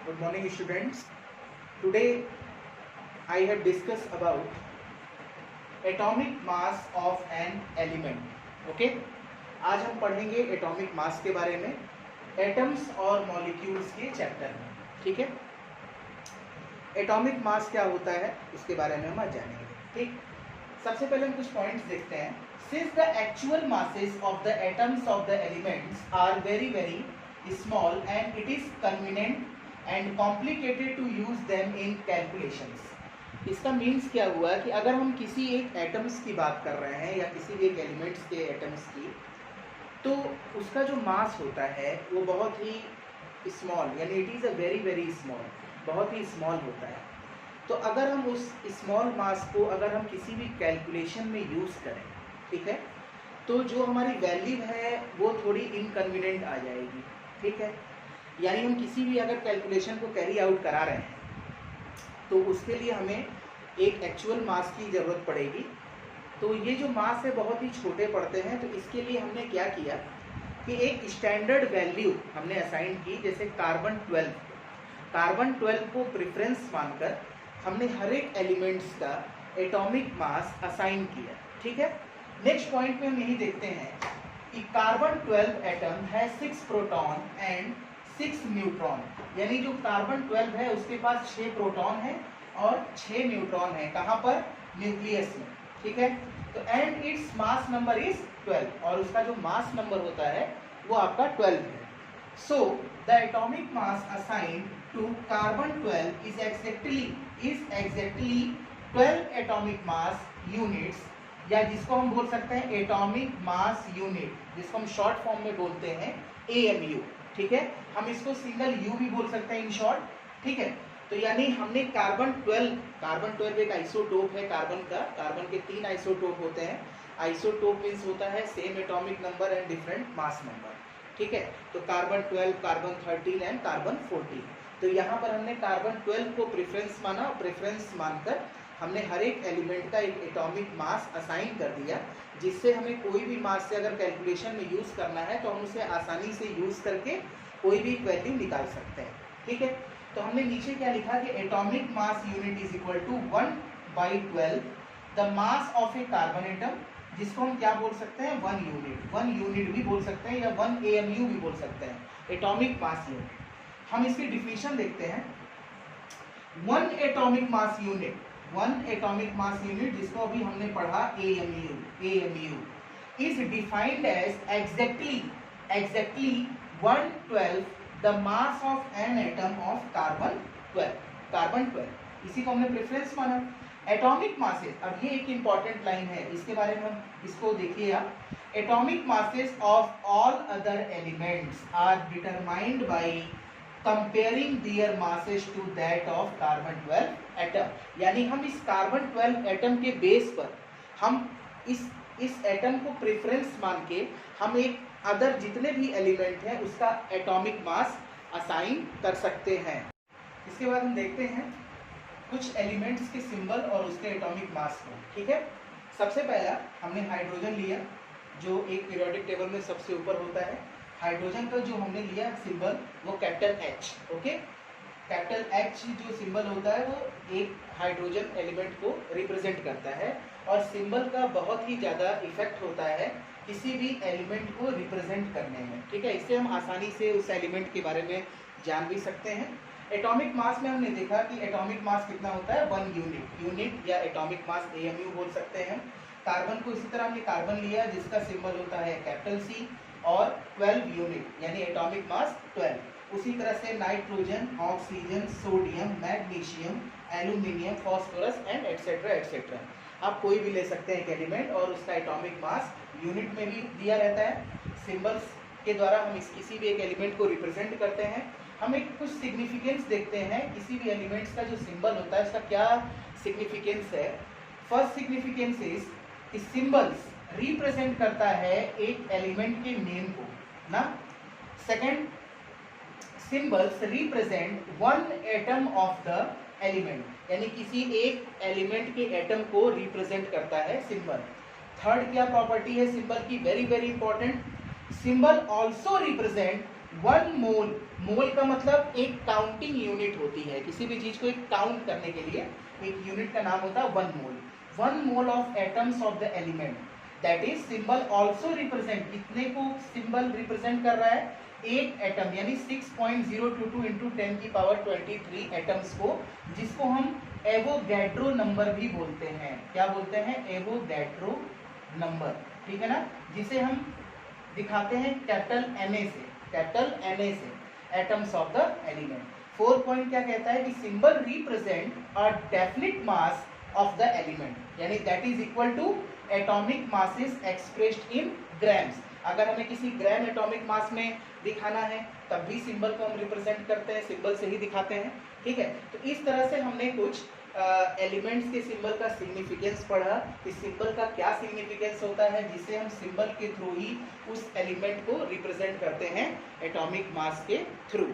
Good morning, students. Today I have discussed about atomic mass of an element. Okay? आज हम पढ़ेंगे atomic mass के बारे में एटम्स और मॉलिक्यूल्स के चैप्टर में. ठीक है? एटॉमिक मास क्या होता है इसके बारे में हम आज जानेंगे. ठीक, सबसे पहले हम कुछ पॉइंट्स देखते हैं. Since the actual masses of the atoms of the elements are very small and it is convenient and complicated to use them in calculations. इसका मीन्स क्या हुआ कि अगर हम किसी एक एटम्स की बात कर रहे हैं या किसी भी एक एलिमेंट्स के एटम्स की, तो उसका जो मास होता है वो बहुत ही स्मॉल, यानी it is a very small, बहुत ही स्मॉल होता है. तो अगर हम उस स्मॉल मास को अगर हम किसी भी कैलकुलेशन में यूज़ करें, ठीक है, तो जो हमारी वैल्यू है वो थोड़ी इनकन्वीनियंट आ जाएगी. ठीक है, यानी हम किसी भी अगर कैलकुलेशन को कैरी आउट करा रहे हैं तो उसके लिए हमें एक एक्चुअल मास की ज़रूरत पड़ेगी. तो ये जो मास है बहुत ही छोटे पड़ते हैं. तो इसके लिए हमने क्या किया कि एक स्टैंडर्ड वैल्यू हमने असाइन की. जैसे कार्बन 12 को प्रेफरेंस मानकर हमने हर एक एलिमेंट्स का एटॉमिक मास असाइन किया. ठीक है, नेक्स्ट पॉइंट में हम यही देखते हैं कि कार्बन 12 एटम है 6 प्रोटॉन एंड 6 न्यूट्रॉन. यानी जो कार्बन 12 है उसके पास 6 प्रोटॉन है और 6 न्यूट्रॉन है. कहाँ पर? न्यूक्लियस में. ठीक है, तो and its mass number is 12 और उसका जो मास नंबर होता है वो आपका 12 है. So the atomic mass assigned to carbon 12 is exactly 12 atomic mass units, या जिसको हम बोल सकते हैं एटॉमिक मास यूनिट, जिसको हम शॉर्ट फॉर्म में बोलते हैं AMU. ठीक है, हम इसको सिंगल यू भी बोल सकते हैं इन शॉर्ट. ठीक है, तो यानी हमने कार्बन 12 एक आइसोटोप है कार्बन का. कार्बन के 3 आइसोटोप होते हैं. आइसोटोप मीन्स होता है same atomic number and different mass number. ठीक है, तो कार्बन 12, कार्बन 13 एंड कार्बन 14. तो यहाँ पर हमने कार्बन 12 को प्रेफरेंस माना और प्रेफरेंस मानकर हमने हर एक एलिमेंट का एक एटॉमिक मास असाइन कर दिया, जिससे हमें कोई भी मास से अगर कैलकुलेशन में यूज़ करना है तो हम उसे आसानी से यूज़ करके कोई भी वैल्यू निकाल सकते हैं. ठीक है, तो हमने नीचे क्या लिखा कि atomic mass unit is equal to 1/12 the mass of a carbon atom, जिसको हम क्या बोल सकते हैं 1 यूनिट भी बोल सकते हैं या 1 AMU भी बोल सकते हैं, एटॉमिक मास यूनिट. हम इसकी डिफिनेशन देखते हैं. 1 एटॉमिक मास यूनिट जिसको अभी हमने पढ़ा AMU is defined as exactly 1/12 the mass of an atom of carbon 12. इसी को हमने प्रेफरेंस माना. एटॉमिक मासेस, अब ये एक इंपॉर्टेंट लाइन है, इसके बारे में हम इसको देखिए आप. Atomic masses of all other elements are determined by comparing their masses to that of carbon 12 atom. यानी हम इस कार्बन 12 एटम के बेस पर हम इस एटम को प्रेफरेंस मान के हम एक अदर जितने भी एलिमेंट हैं उसका एटॉमिक मास असाइन कर सकते हैं. इसके बाद हम देखते हैं कुछ एलिमेंट्स के सिंबल और उसके एटॉमिक मास को. ठीक है, सबसे पहला हमने हाइड्रोजन लिया जो एक पीरियोडिक टेबल में सबसे ऊपर होता है. हाइड्रोजन का जो हमने लिया सिंबल वो capital H. Okay, capital H जो सिंबल होता है वो एक हाइड्रोजन एलिमेंट को रिप्रेजेंट करता है और सिंबल का बहुत ही ज़्यादा इफेक्ट होता है किसी भी एलिमेंट को रिप्रेजेंट करने में. ठीक है, इससे हम आसानी से उस एलिमेंट के बारे में जान भी सकते हैं. एटॉमिक मास में हमने देखा कि एटॉमिक मास कितना होता है 1 यूनिट या एटॉमिक मास AMU बोल सकते हैं. कार्बन को इसी तरह हमने कार्बन लिया जिसका सिंबल होता है कैपिटल C और 12 यूनिट यानी एटॉमिक मास 12. उसी तरह से nitrogen, oxygen, sodium, magnesium, aluminium, phosphorus and etcetera. आप कोई भी ले सकते हैं एक एलिमेंट और उसका एटॉमिक मास यूनिट में भी दिया रहता है. सिंबल्स के द्वारा हम किसी भी एक एलिमेंट को रिप्रेजेंट करते हैं. हम एक कुछ सिग्निफिकेंस देखते हैं किसी भी एलिमेंट्स का जो सिंबल होता है उसका क्या सिग्निफिकेंस है. फर्स्ट सिग्निफिकेंस इज कि सिंबल्स रिप्रेजेंट करता है एक एलिमेंट के नेम को ना. Second, symbols represent 1 atom of the element, यानी किसी एक एलिमेंट के एटम को रिप्रेजेंट करता है सिंबल. थर्ड क्या प्रॉपर्टी है सिंबल की, very important, symbol also represent 1 मोल, मोल का मतलब एक काउंटिंग यूनिट होती है, किसी भी चीज को एक काउंट करने के लिए एक यूनिट का नाम होता है 1 मोल। 1 mole of atoms of the element, that is symbol also represent, कितने को सिंबल रिप्रेजेंट कर रहा है, एक एटम यानी 6.022 इंटू 10 की पावर 23 एटम्स को, जिसको हम एवोगैड्रो नंबर भी बोलते हैं। क्या बोलते हैं? एवोगैड्रो नंबर, ठीक है ना, जिसे हम दिखाते हैं कैपिटल Na से, कैपिटल Na से, atoms of the element. 4 point क्या कहता है कि symbol represent a definite mass of the element, यानी that is equal to atomic masses expressed in grams. अगर हमें किसी ग्राम एटॉमिक मास में दिखाना है तब भी सिंबल को हम रिप्रेजेंट करते हैं, सिंबल से ही दिखाते हैं, ठीक है। तो इस तरह से हमने कुछ एलिमेंट्स के सिंबल का सिग्निफिकेंस पढ़ा, इस सिंबल का क्या सिग्निफिकेंस होता है, जिसे हम सिंबल के थ्रू ही उस एलिमेंट को रिप्रेजेंट करते हैं एटॉमिक मास के थ्रू।